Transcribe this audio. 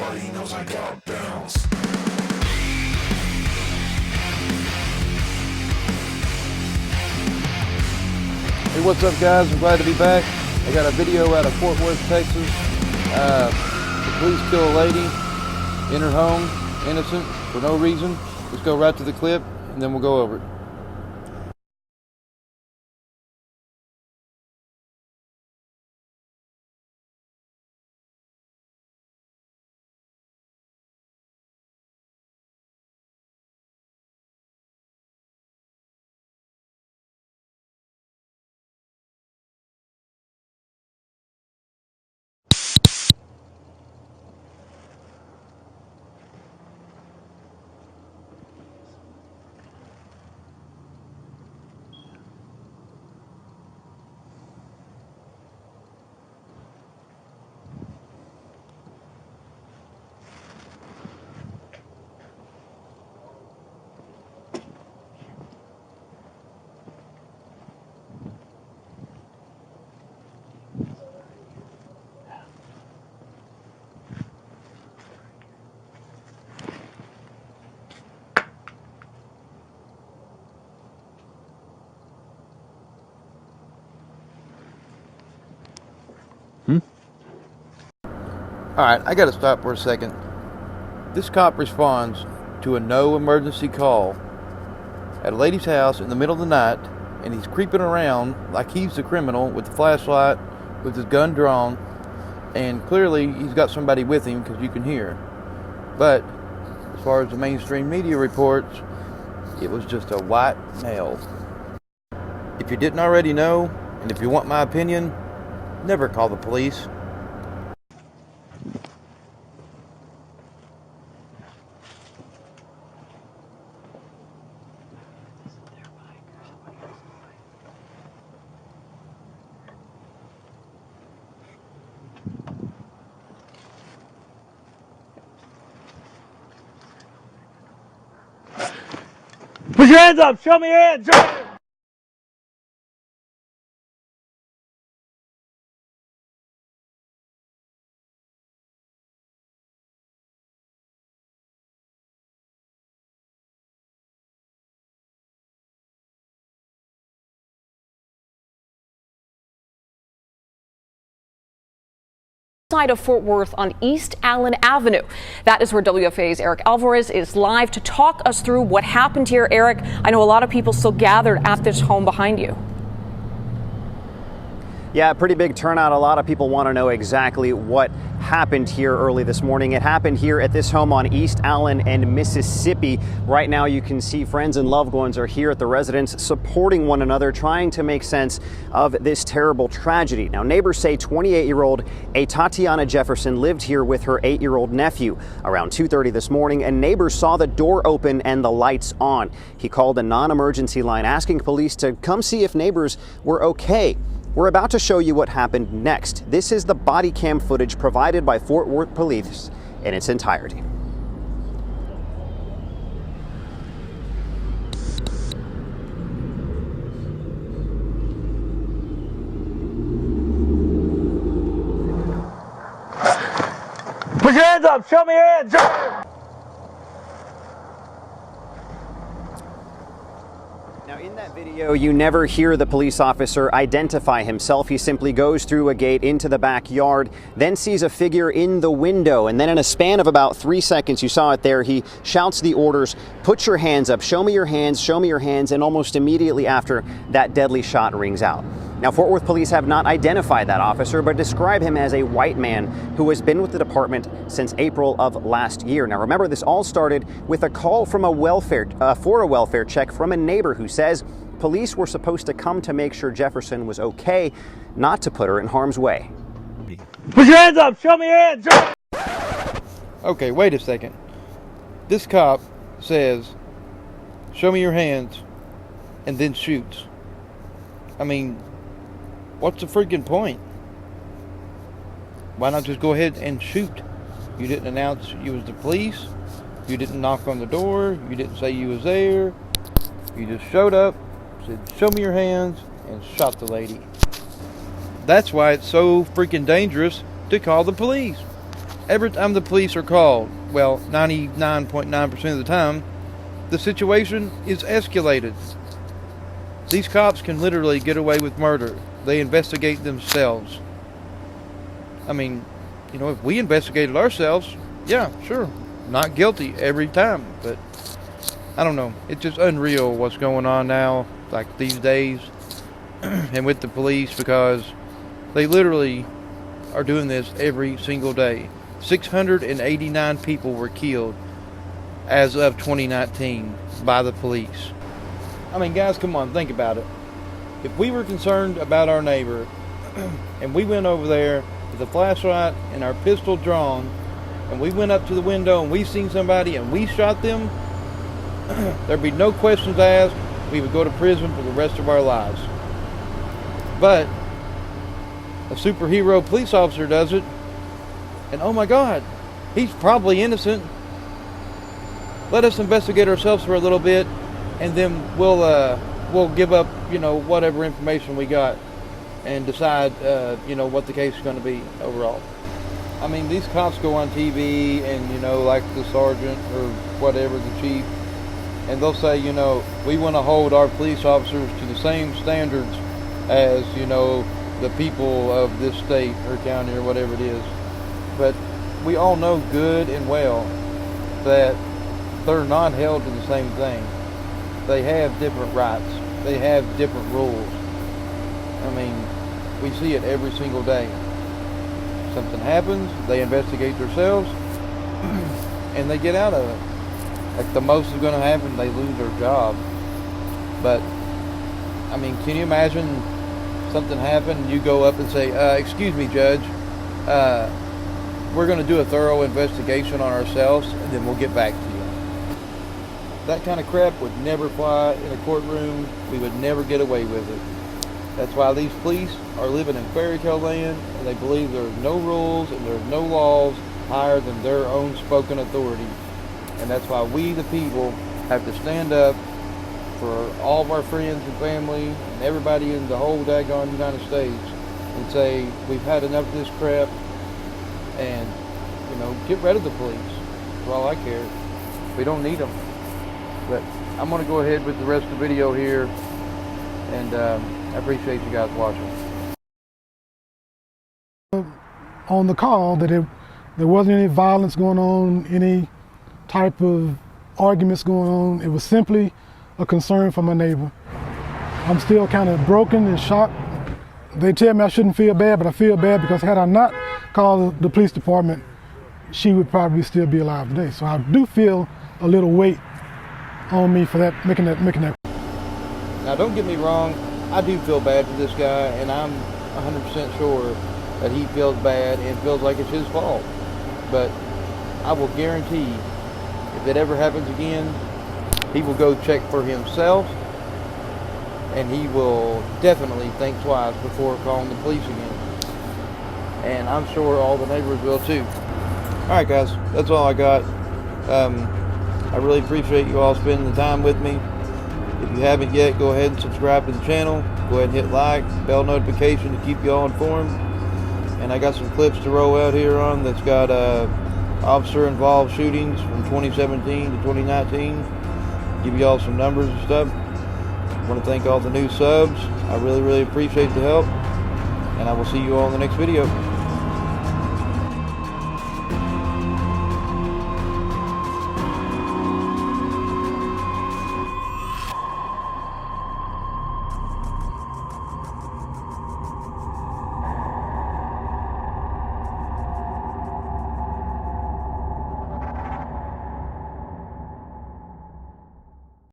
everybody knows I got bounce. Hey, what's up, guys? I'm glad to be back. I got a video out of Fort Worth, Texas. The police kill a lady in her home, innocent, for no reason. Let's go right to the clip, and then we'll go over it. Alright, I gotta stop for a second. This cop responds to a no emergency call at a lady's house in the middle of the night, and he's creeping around like he's the criminal with the flashlight, with his gun drawn, and clearly he's got somebody with him because you can hear. But as far as the mainstream media reports, it was just a white male. If you didn't already know, and if you want my opinion, never call the police. Put your hands up! Show me your hands! Show me. Side of Fort Worth on East Allen Avenue. That is where WFA's Eric Alvarez is live to talk us through what happened here. Eric, I know a lot of people still gathered at this home behind you. Yeah, pretty big turnout. A lot of people want to know exactly what happened here early this morning. It happened here at this home on East Allen and Mississippi. Right now you can see friends and loved ones are here at the residence supporting one another, trying to make sense of this terrible tragedy. Now, neighbors say 28-year-old Tatiana Jefferson lived here with her 8-year-old nephew. Around 2:30 this morning, and neighbors saw the door open and the lights on. He called a non-emergency line asking police to come see if neighbors were okay. We're about to show you what happened next. This is the body cam footage provided by Fort Worth Police in its entirety. Put your hands up! Show me your hands! Show me. Now, in that video, you never hear the police officer identify himself. He simply goes through a gate into the backyard, then sees a figure in the window, and then in a span of about 3 seconds, you saw it there, he shouts the orders, put your hands up, show me your hands, show me your hands, and almost immediately after, that deadly shot rings out. Now, Fort Worth police have not identified that officer, but describe him as a white man who has been with the department since April of last year. Now, remember, this all started with a call from for a welfare check from a neighbor who says police were supposed to come to make sure Jefferson was okay, not to put her in harm's way. Put your hands up! Show me your hands! Show me. Okay, wait a second. This cop says, show me your hands, and then shoots. I mean, what's the freaking point? Why not just go ahead and shoot? You didn't announce you was the police. You didn't knock on the door. You didn't say you was there. You just showed up, said, show me your hands, and shot the lady. That's why it's so freaking dangerous to call the police. every time the police are called, well, 99.9% of the time, the situation is escalated. These cops can literally get away with murder. They investigate themselves. I mean, you know, if we investigated ourselves, yeah, sure, not guilty every time, but I don't know. It's just unreal what's going on now, like these days, and with the police, because they literally are doing this every single day. 689 people were killed as of 2019 by the police. I mean, guys, come on, think about it. If we were concerned about our neighbor and we went over there with a flashlight and our pistol drawn and we went up to the window and we seen somebody and we shot them, there'd be no questions asked. We would go to prison for the rest of our lives. But a superhero police officer does it, and oh my God, he's probably innocent. Let us investigate ourselves for a little bit, and then we'll give up, you know, whatever information we got, and decide, you know, what the case is going to be overall. I mean, these cops go on TV, and you know, like the sergeant or whatever, the chief, and they'll say, you know, we want to hold our police officers to the same standards as, you know, the people of this state or county or whatever it is. But we all know good and well that they're not held to the same thing. They have different rights. They have different rules. I mean, we see it every single day. Something happens, they investigate themselves, and they get out of it. Like, the most is going to happen, they lose their job. But, I mean, can you imagine something happened, you go up and say, excuse me, Judge, we're going to do a thorough investigation on ourselves, and then we'll get back to you. That kind of crap would never fly in a courtroom. We would never get away with it. That's why these police are living in fairy tale land, and they believe there are no rules and there are no laws higher than their own spoken authority. And that's why we, the people, have to stand up for all of our friends and family and everybody in the whole daggone United States and say, we've had enough of this crap, and, you know, get rid of the police. That's all I care. We don't need them. But I'm going to go ahead with the rest of the video here, and I appreciate you guys watching. On the call that there wasn't any violence going on, any type of arguments going on. It was simply a concern for my neighbor. I'm still kind of broken and shocked. They tell me I shouldn't feel bad, but I feel bad because had I not called the police department, she would probably still be alive today. So I do feel a little weight on me for that, making that. Now, don't get me wrong, I do feel bad for this guy, and I'm 100% sure that he feels bad and feels like it's his fault. But I will guarantee, if it ever happens again, he will go check for himself, and he will definitely think twice before calling the police again. And I'm sure all the neighbors will too. Alright guys, that's all I got. I really appreciate you all spending the time with me. If you haven't yet, go ahead and subscribe to the channel. Go ahead and hit like, bell notification to keep you all informed. And I got some clips to roll out here on that's got officer-involved shootings from 2017 to 2019. Give you all some numbers and stuff. I want to thank all the new subs. I really, really appreciate the help. And I will see you all in the next video.